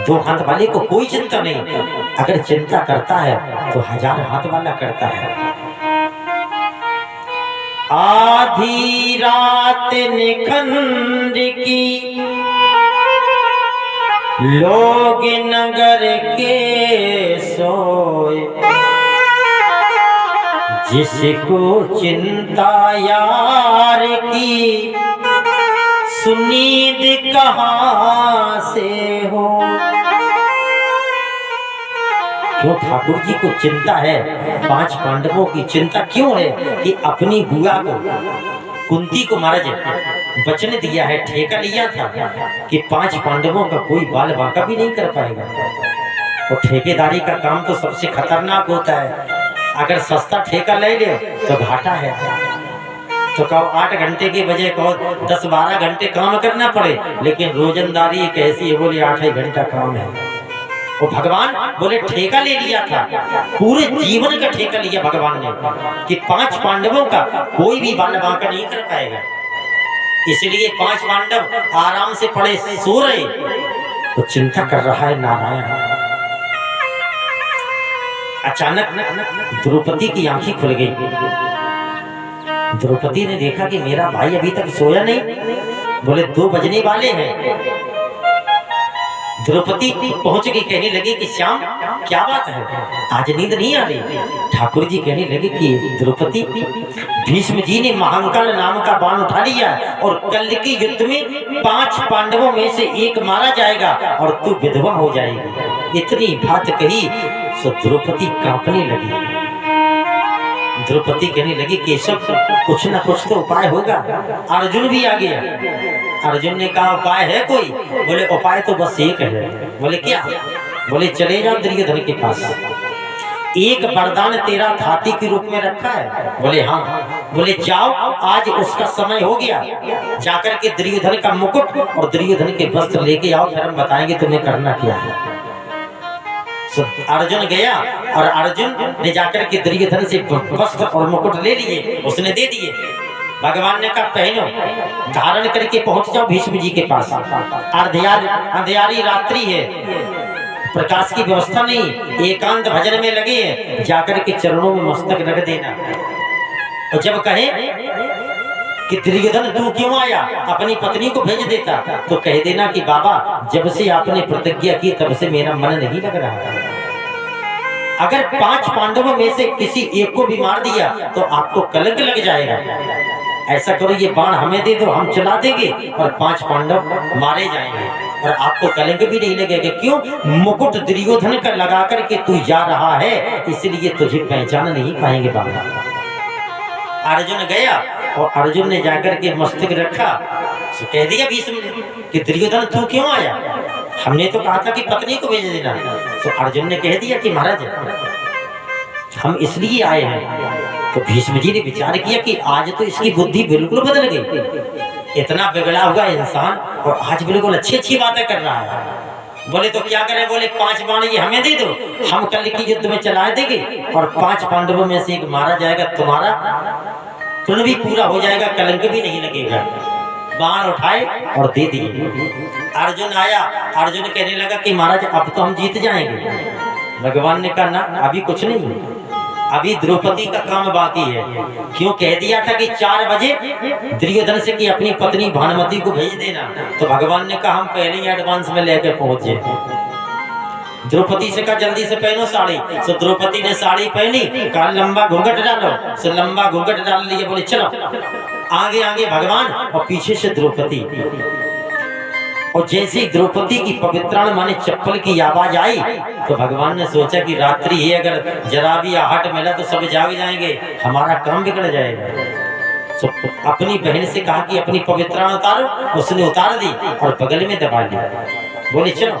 दो हाथ वाले को कोई चिंता नहीं, अगर चिंता करता है तो 1000 हाथ वाला करता है। आधी रात निखंड की लोग नगर के सोए, जिसको चिंता यार की सुनीद कहां से हो। क्यों ठाकुर जी को चिंता है? 5 पांडवों की चिंता क्यों है कि अपनी बुआ को कुंती को महाराज वचन दिया है, ठेका लिया था कि 5 पांडवों का कोई बाल बांका भी नहीं कर पाएगा। और ठेकेदारी का काम तो सबसे खतरनाक होता है, अगर सस्ता ठेका ले ले तो घाटा है। तो कहो 8 घंटे के बजाय कहो 10-12 घंटे काम करना पड़े, लेकिन रोजंदारी एक ऐसी है, बोले 8 घंटा काम है। वो भगवान बोले ठेका ले लिया था, पूरे जीवन का ठेका लिया भगवान ने कि 5 पांडवों का कोई भी बाल बांका नहीं कर पाएगा। इसलिए 5 पांडव आराम से पड़े सो रहे, तो चिंता कर रहा है नारायण। अचानक द्रौपदी की आंखें खुल गई। द्रौपदी ने देखा कि मेरा भाई अभी तक सोया नहीं, बोले 2 बजने वाले हैं। द्रौपदी पहुंच गई, कहने लगी कि श्याम क्या बात है, आज नींद नहीं आ रही? ठाकुर जी कहने लगे कि द्रौपदी, भीष्म जी ने महाकाल नाम का बाण उठा लिया और कल के युद्ध में 5 पांडवों में से एक मारा जाएगा और तू विधवा हो जाएगी। इतनी बात कही तो द्रौपदी कांपने लगी। द्रौपदी कहने लगी केशव कुछ ना कुछ तो उपाय होगा। अर्जुन भी आ गया। अर्जुन ने कहा उपाय है कोई? बोले उपाय तो बस एक है। बोले क्या? बोले चले जाओ दुर्योधन के पास, एक वरदान तेरा हाथी के रूप में रखा है। बोले हाँ। बोले जाओ, आज उसका समय हो गया, जाकर के दुर्योधन का मुकुट और दुर्योधन के वस्त्र लेके आओ, फिर हम बताएंगे तुम्हें करना क्या है। अर्जुन गया और अर्जुन ने जाकर के दुर्योधन से वस्त्र और मुकुट ले लिए, उसने दे दिए। भगवान ने कहा पहनो, धारण करके पहुंच जाओ भीष्म जी के पास। अंधियारी रात्रि है, प्रकाश की व्यवस्था नहीं, एकांत भजन में लगे हैं, जाकर के चरणों में मस्तक रख देना। और जब कहे कि दुर्योधन तू क्यों आया, अपनी पत्नी को भेज देता, तो कह देना कि बाबा जब से आपने प्रतिज्ञा की तब से मेरा मन नहीं लग रहा। अगर 5 पांडवों में से किसी एक को भी मार दिया तो आपको कलंक लग जाएगा। ऐसा करो ये बाण हमें दे दो, हम चला देंगे और 5 पांडव मारे जाएंगे और आपको कलंक भी नहीं लगेगा। क्यों? मुकुट दुर्योधन का लगा करके तू जा रहा है, इसलिए तुझे पहचान नहीं पाएंगे बाबा। अर्जुन गया और अर्जुन ने जाकर के मस्तक रखा, तो कह दिया भीष्म कि दुर्योधन तू क्यों आया, हमने तो कहा था कि पत्नी को भेज देना। तो अर्जुन ने कह दिया कि महाराज हम इसलिए आए हैं। तो भीष्म जी ने विचार किया कि आज तो इसकी बुद्धि बिल्कुल बदल गई, इतना बिगड़ा हुआ इंसान और आज बिल्कुल अच्छी बातें कर रहा है। बोले तो क्या करें? बोले 5 बाण ये हमें दे दो, हम कल की युद्ध में चला देंगे और 5 पांडवों में से एक मारा जाएगा, तुम्हारा पुण्य भी पूरा हो जाएगा, कलंक भी नहीं लगेगा। बाण उठाए और दे दिए। अर्जुन आया, अर्जुन कहने लगा कि महाराज अब तो हम जीत जाएंगे। भगवान ने कहा ना, अभी कुछ नहीं, अभी द्रौपदी का काम बाकी है। क्यों? कह दिया था कि 4 बजे दुर्योधन से कि अपनी पत्नी भानुमति को भेज देना। तो भगवान ने कहा हम पहले ही एडवांस में लेकर पहुंचे। द्रौपदी से कहा जल्दी से पहनो साड़ी। तो द्रौपदी ने साड़ी पहनी, कहा लंबा घूंघट डालो, तो लंबा घूंघट डाल लिया। बोले चलो, आगे आगे भगवान और पीछे से द्रौपदी। और जैसे ही द्रौपदी की पवित्राण माने चप्पल की आवाज आई तो भगवान ने सोचा कि रात्रि है, अगर जरा भी आहट मिला तो सब जाग जाएंगे, हमारा काम बिगड़ जाएगा। तो अपनी बहन से कहा कि अपनी पवित्राण उतारो, उसने उतार दी और बगल में दबा ली। बोले चलो,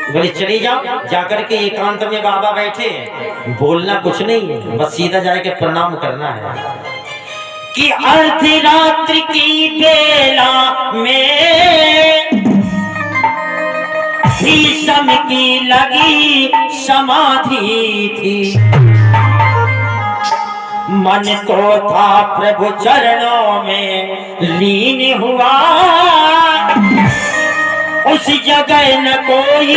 बोले चली जाओ, जाकर के एकांत में बाबा बैठे हैं, बोलना कुछ नहीं है, बस सीधा जाके प्रणाम करना है कि अर्धरात्रि की बेला में भीष्म की लगी समाधि थी, मन तो था प्रभु चरणों में लीन हुआ, उस जगह न कोई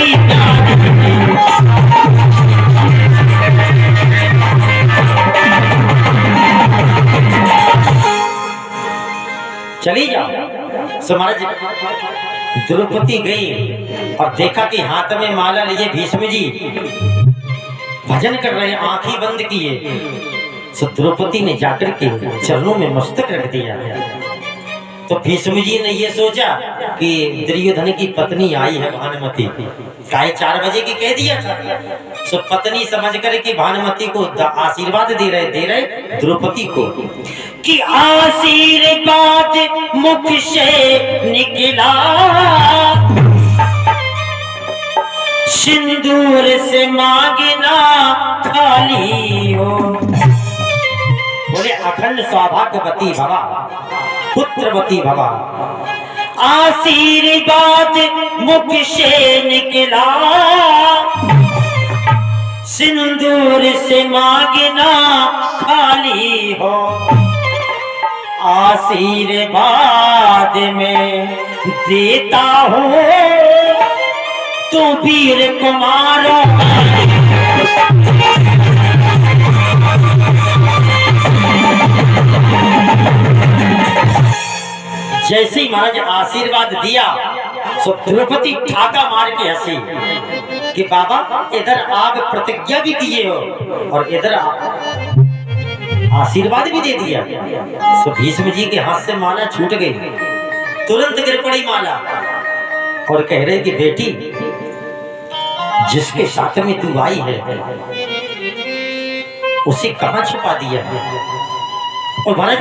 चली जाओ। सो महाराज द्रौपदी गई और देखा कि हाथ में माला लिए भीष्म जी भजन कर रहे, आंखें बंद किए। सो द्रौपदी ने जाकर के चरणों में मस्तक रख दिया। तो भीष्म जी ने ये सोचा कि दुर्योधन की पत्नी आई है भानुमति, काय 4 बजे की कह दिया था। सो पत्नी समझ कर कि भानुमति को आशीर्वाद दे रहे द्रौपदी को कि आशीर्वाद मुख से निकला, सिंदूर से मांगना खाली हो। बोले अखंड सौभाग्यवती भवा, पुत्रवती भवा। आशीर्वाद मुख से निकला, सिंदूर से मांगना खाली हो। आशीर्वाद में देता हूँ तू वीर कुमारों। जैसे ही महाराज आशीर्वाद दिया सो द्रौपदी ठाका मार के हंसी कि बाबा इधर आप प्रतिज्ञा भी किए हो और इधर आशीर्वाद भी दे दिया। सो भीष्म जी के हाथ से माला छूट गई, तुरंत गिर पड़ी माला और कह रहे कि बेटी जिसके साथ में तू आई है उसे कहां छुपा दिया है। और महाराज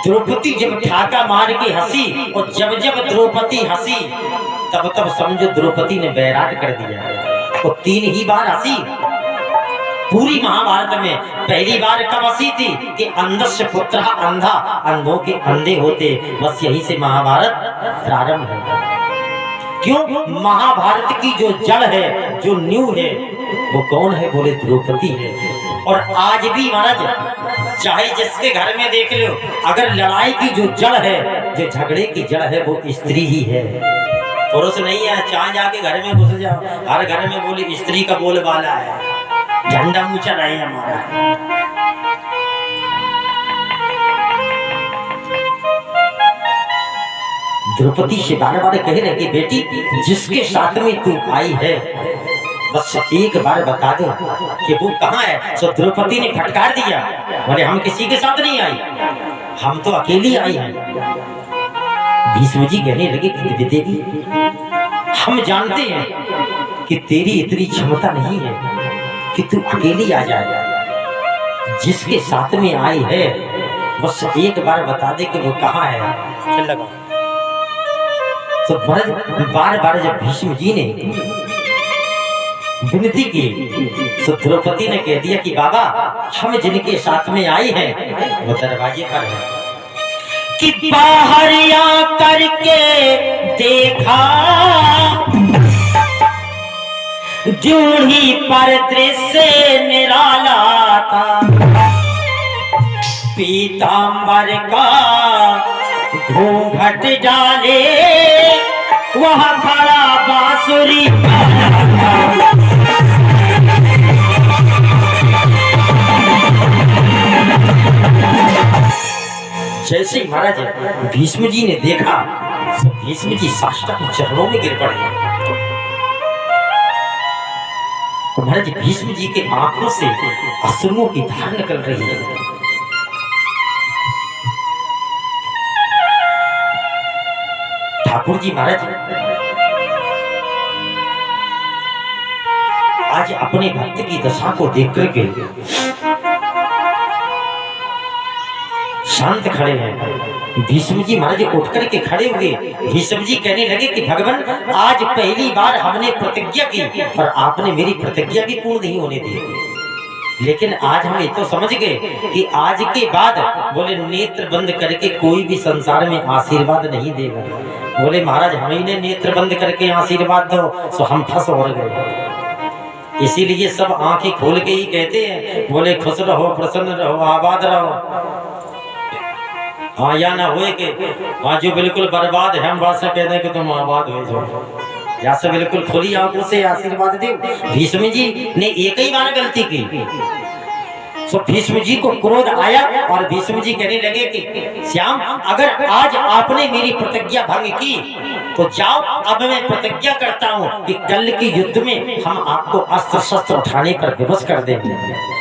द्रौपदी जब ठाका मार के हंसी और जब जब द्रौपदी हंसी तब तब समझो द्रौपदी ने बैराग कर दिया। और 3 ही बार हंसी पूरी महाभारत में। पहली बार कब हंसी थी कि अंधस्य पुत्र अंधा, अंधों के अंधे होते। बस यही से महाभारत प्रारंभ है। क्यों? महाभारत की जो जड़ है, जो नींव है, वो कौन है? बोले द्रौपदी है। और आज भी महाराज चाहे जिसके घर में देख लो, अगर लड़ाई की जो जड़ है, जो झगड़े की जड़ है, वो स्त्री ही है, पुरुष नहीं है। चाहे जाके घर में घुस जाओ, हर घर में बोले स्त्री का बोलबाला है, झंडा ऊंचा रहे हमारा। द्रौपदी से बार-बार कह रहे कि बेटी जिसके साथ में तू आई है बस एक बार बता दो कि वो कहाँ है। सो द्रौपदी ने फटकार दिया, बोले हम किसी के साथ नहीं आई, हम तो अकेली आई हैं। भीष्म जी कहने लगे कि देवी हम जानते हैं कि तेरी इतनी क्षमता नहीं है कि तू अकेली आ जाए। जिसके साथ में आई है बस एक बार बता दे कि वो कहाँ है। चल लगा। तो बार बार जब भीष्म जी ने विनती की तो द्रौपदी ने कह दिया कि बाबा हम जिनके साथ में आई हैं वो दरवाजे पर है। कि बाहर आ करके देखा जूही पर दृश्य निराला था, पीतांबर का घूंघट डाले वहाँ खड़ा बांसुरी जैसे ही महाराज भीष्म जी ने देखा तो भीष्म जी साष्टांग चरणों में गिर पड़े। महाराज भीष्म जी के आंखों से अश्रुओं की धार निकल रही है। ठाकुर जी महाराज आज अपने भक्त की दशा को देख करके शांत खड़े हैं। भीष्म जी महाराज उठ करके खड़े हुए। भीष्म जी कहने लगे कि भगवान आज पहली बार हमने प्रतिज्ञा की और आपने मेरी प्रतिज्ञा भी पूर्ण नहीं होने दी, लेकिन आज हम ये तो समझ गए कि आज के बाद बोले नेत्र बंद करके कोई भी संसार में आशीर्वाद नहीं देगा। बोले महाराज हमें ने नेत्र बंद करके आशीर्वाद दो तो हम फंस हो गए। इसीलिए सब आंखें खोल के ही कहते हैं बोले खुश रहो, प्रसन्न रहो, आबाद रहो। हाँ या ना हुए कि हाँ जो बिल्कुल बर्बाद है हम बात से कहते हैं कि तुम आबाद हो जाओ, या से बिल्कुल खुली आंखों से आशीर्वाद दे। भीष्म जी ने एक ही बार गलती की, तो भीष्म जी को क्रोध आया और भीष्म जी कहने लगे कि श्याम अगर आज आपने मेरी प्रतिज्ञा भंग की तो जाओ, अब मैं प्रतिज्ञा करता हूँ कि कल के युद्ध में हम आपको अस्त्र शस्त्र उठाने पर विवश कर देंगे।